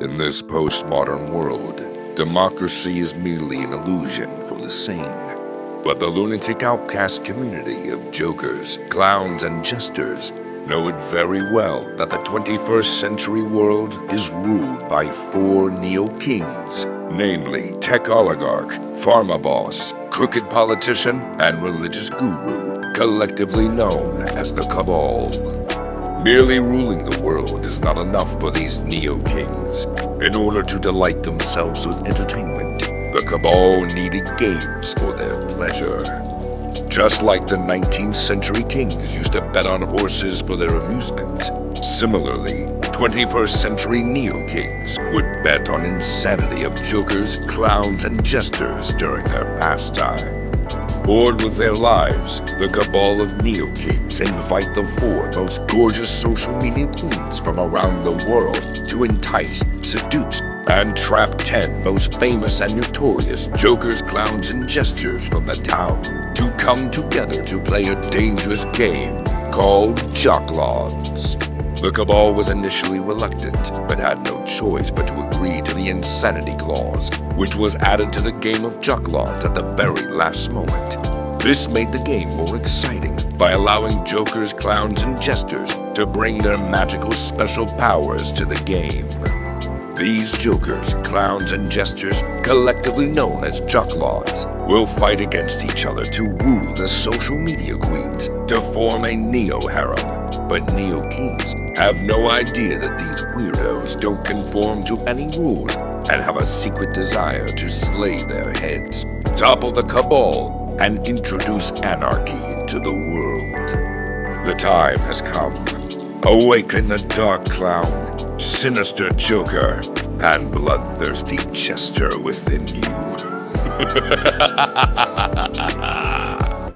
In this postmodern world, democracy is merely an illusion for the sane. But the lunatic outcast community of jokers, clowns, and jesters know it very well that the 21st century world is ruled by four neo-kings, namely tech oligarch, pharma boss, crooked politician, and religious guru, collectively known as the Cabal. Merely ruling the world is not enough for these neo-kings. In order to delight themselves with entertainment, the Cabal needed games for their pleasure. Just like the 19th century kings used to bet on horses for their amusement, similarly, 21st century neo-kings would bet on insanity of jokers, clowns, and jesters during their pastime. Bored with their lives, the Cabal of Neo-Kings invite the four most gorgeous social media queens from around the world to entice, seduce, and trap 10 most famous and notorious jokers, clowns, and jesters from the town to come together to play a dangerous game called Joklons. The Cabal was initially reluctant, but had no choice but to agree to the insanity clause, which was added to the game of Joklons at the very last moment. This made the game more exciting by allowing jokers, clowns, and jesters to bring their magical special powers to the game. These jokers, clowns, and jesters, collectively known as Joklons, will fight against each other to woo the social media queens to form a neo-harem. But neo-kings have no idea that these weirdos don't conform to any rules and have a secret desire to slay their heads, topple the Cabal, and introduce anarchy into the world. The time has come. Awaken the dark clown, sinister joker, and bloodthirsty jester within you.